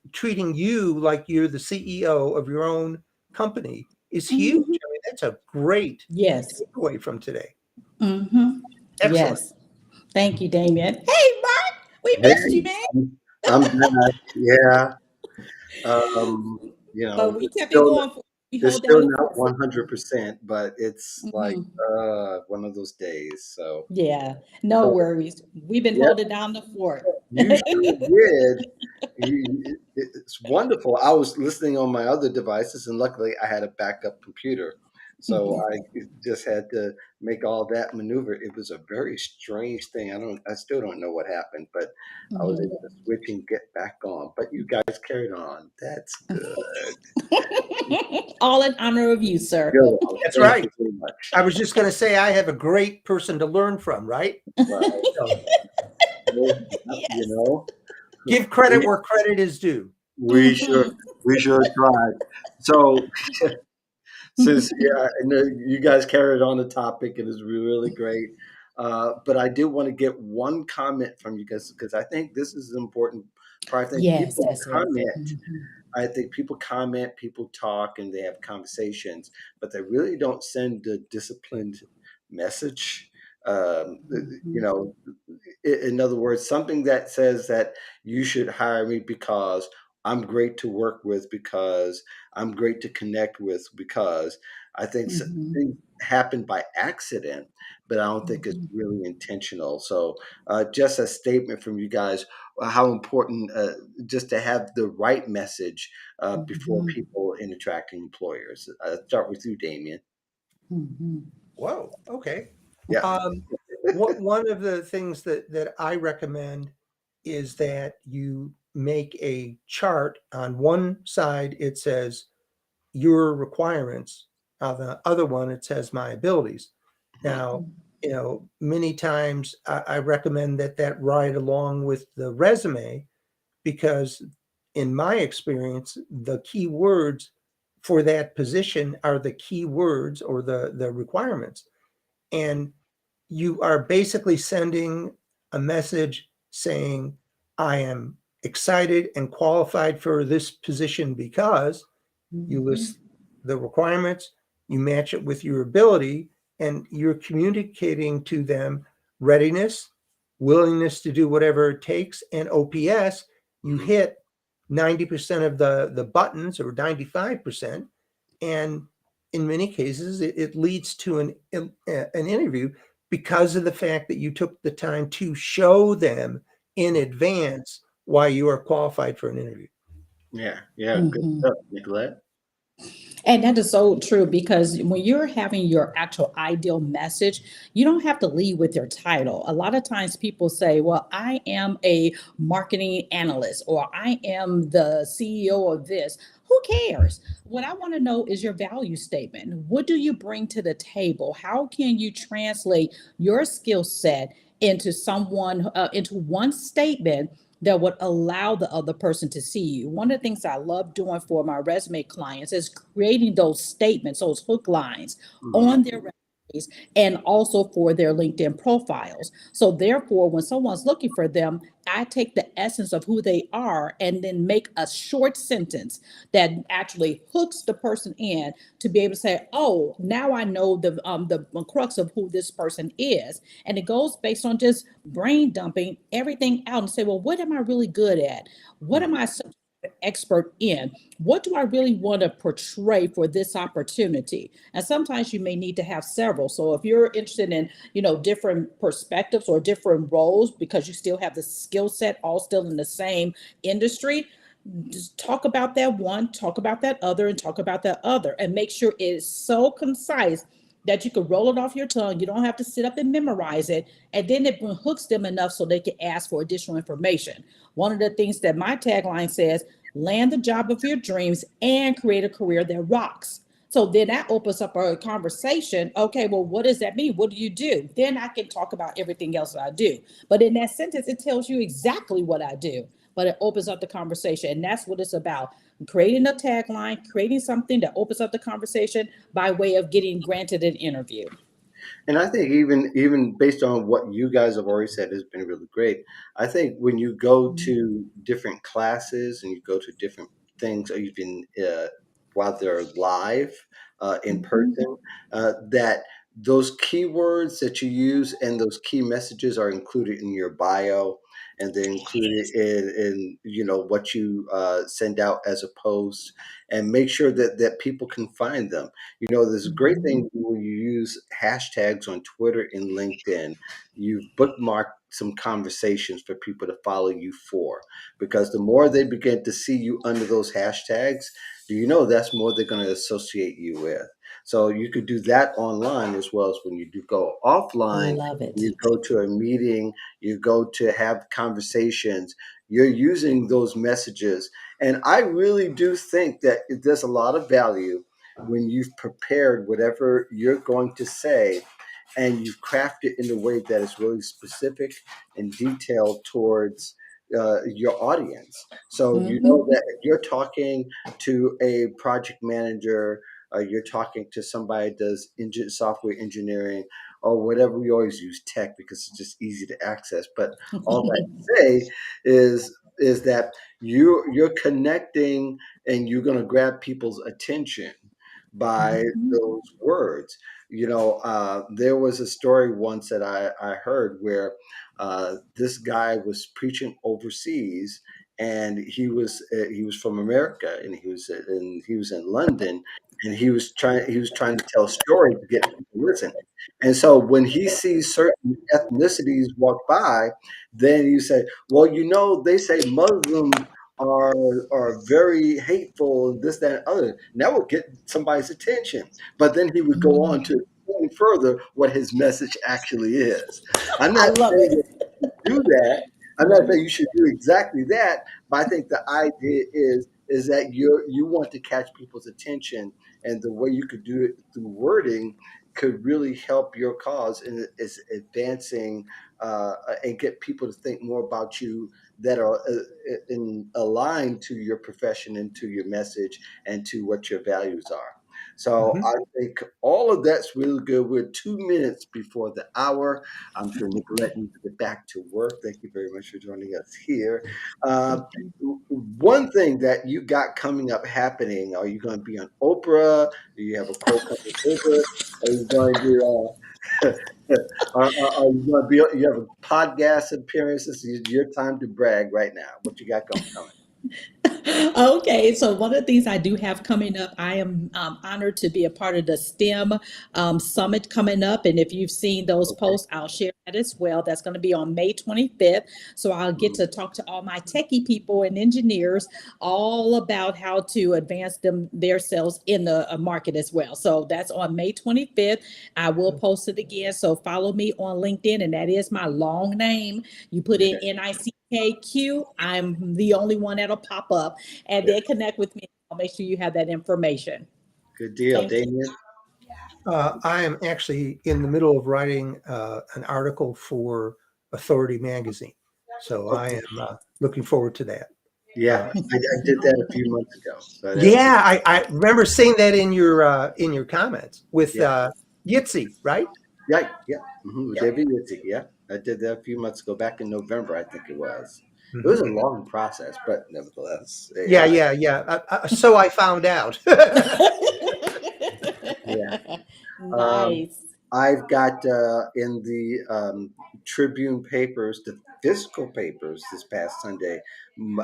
you're the CEO of your own company is huge. I mean, that's a great takeaway from today. Excellent. Yes. Thank you, Damien. Hey, Mark. We Hey, missed you, man. I'm back. Yeah. But we It's kept it still going. We it's hold still down the not fort for you. 100%, but it's like Mhm. one of those days. So, Yeah, no so worries. We've been yeah, holding down the fort. you sure did. It's wonderful. I was listening on my other devices, and luckily I had a backup computer, so Mhm. I just had to make all that maneuver. It was a very strange thing. I still don't know what happened, but I was able Mhm. to switch and get back on. But you guys carried on. That's good. All in honor of you, sir. You're welcome. That's Thank right. you very much. I was just going to say I have a great person to learn from, right? Right. So Well, you Yes. know, give credit we where credit is due. we sure Mhm. we sure tried. So since yeah, I know you guys carried on the topic, and it's really great. But I did want to get one comment from you guys because I think this is an important part. Yes, that's it. Mhm. I think people comment, people talk, and they have conversations, but they really don't send a disciplined message. You Mhm. know, in other words, something that says that you should hire me because I'm great to work with, because I'm great to connect with, because I think Mhm. things happen by accident, but I don't think it's Mhm. really intentional. So, just a statement from you guys, how important just to have the right message before Mhm. people in attracting employers. Start with you, Damien. Mhm. Whoa. Okay. Yeah. Um, one of the things that I recommend is that you make a chart. On one side, it says your requirements. On the other one, it says my abilities. Mhm. Now, many times I recommend that ride along with the resume because, in my experience, the key words for that position are the key words or the requirements. And you are basically sending a message saying, I am excited and qualified for this position because you Mhm. list the requirements, you match it with your ability, and you're communicating to them readiness, willingness to do whatever it takes, and OPS. You Mhm. hit 90% of the buttons or 95%. And in many cases, it leads to an interview because of the fact that you took the time to show them in advance why you are qualified for an interview. Yeah. Yeah. Good Mhm. stuff, Nicolette. And that is so true because when you're having your actual ideal message, you don't have to lead with your title. A lot of times people say, well, I am a marketing analyst or I am the CEO of this. Who cares? What I want to know is your value statement. What do you bring to the table? How can you translate your skill set into one statement that would allow the other person to see you? One of the things I love doing for my resume clients is creating those statements, those hook lines Mhm. on their resumes and also for their LinkedIn profiles. So therefore, when someone's looking for them, I take the essence of who they are and then make a short sentence that actually hooks the person in to be able to say, "Oh, now I know the crux of who this person is." And it goes based on just brain dumping everything out and say, "Well, what am I really good at? What am Mhm. I expert in? What do I really want to portray for this opportunity?" And sometimes you may need to have several. So if you're interested in, different perspectives or different roles because you still have the skill set all still in the same industry, just talk about that one, talk about that other, and talk about that other, and make sure it is so concise that you can roll it off your tongue. You don't have to sit up and memorize it. And then it hooks them enough so they can ask for additional information. One of the things that my tagline says, land the job of your dreams and create a career that rocks. So then that opens up a conversation. Okay, well, what does that mean? What do you do? Then I can talk about everything else that I do. But in that sentence, it tells you exactly what I do, but it opens up the conversation. And that's what it's about, creating a tagline, creating something that opens up the conversation by way of getting granted an interview. And I think even based on what you guys have already said has been really great. I think when you go to different classes and you go to different things, or even while they're live in Mhm. person, that those keywords that you use and those key messages are included in your bio, and then include it in what you send out as a post, and make sure that people can find them. There's a great thing when you use hashtags on Twitter and LinkedIn. You've bookmarked some conversations for people to follow you for, because the more they begin to see you under those hashtags, that's more they're going to associate you with. So you could do that online as well as when you do go offline. Love it. You go to a meeting, you go to have conversations, you're using those messages. And I really do think that there's a lot of value when you've prepared whatever you're going to say, and you've crafted in a way that is really specific and detailed towards your audience. So that if you're talking to a project manager, you're talking to somebody that does software engineering, or whatever. We always use tech because it's just easy to access. But all that to say is that you're connecting, and you're going to grab people's attention by those words. There was a story once that I heard where this guy was preaching overseas, and he was from America, and he was in London, and he was trying to tell a story to get people to listen. And so when he sees certain ethnicities walk by, then you say, well, they say Muslims are very hateful, and this, that, and other. And that would get somebody's attention. But then he would go on to explain further what his message actually is. I'm I not love saying it. that you should do that. I'm not saying you should do exactly that. But I think the idea is that you want to catch people's attention, and the way you could do it through wording could really help your cause in is advancing, and get people to think more about you, that are aligned to your profession and to your message and to what your values are. So I think all of that's really good. We're 2 minutes before the hour. I'm sure Nickquolette needs to get back to work. Thank you very much for joining us here. Uh, One thing that you got coming up happening, are you going to be on Oprah? Do you have a quote coming over? Are you going to are you going to be? You have a podcast appearance. This is your time to brag right now. What you got going coming? Okay, so one of the things I do have coming up, I am honored to be a part of the STEM summit coming up. And if you've seen those Okay. posts, I'll share that as well. That's going to be on May 25th. So I'll get to talk to all my techie people and engineers all about how to advance their selves in the market as well. So that's on May 25th. I will post it again. So follow me on LinkedIn, and that is my long name. You put in NICKQ. I'm the only one that'll pop up, and then connect with me. I'll make sure you have that information. Good deal, Thank you. Damien. I am actually in the middle of writing an article for Authority Magazine. So I am looking forward to that. Yeah, I did that a few months ago. So Yeah, I remember seeing that in your comments with Yitzi, right? yeah, with Yep. David Yitzi. Yeah, I did that a few months ago, back in November, I think it was. It was Mhm. a long process, but nevertheless, Yeah. So I found out. yeah. Um, Nice. I've got in the Tribune papers, the physical papers, this past Sunday.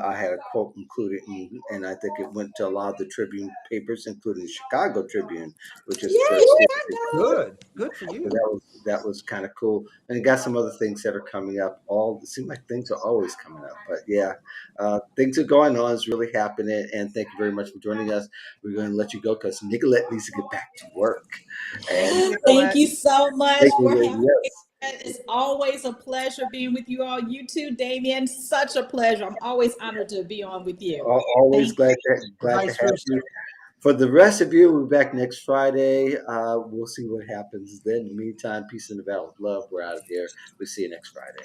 I had a quote included, and I think it went to a lot of the Tribune papers, including the Chicago Tribune, which is Yay, prestigious. Good for So you. that was kind of cool, and got some other things that are coming up. All it seems like things are always coming up, but yeah, things are going on. It's really happening, and thank you very much for joining us. We're going to let you go because Nickquolette needs to get back to work. And Thank you so much thank for having you. me. Yes, It's always a pleasure being with you all. You too, Damien. Such a pleasure. I'm always honored to be on with you. always Thank you. glad to Vice have versa. you. For the rest of you, we'll be back next Friday. We'll see what happens then. In the meantime, peace and the battle of love. We're out of here. We'll see you next Friday.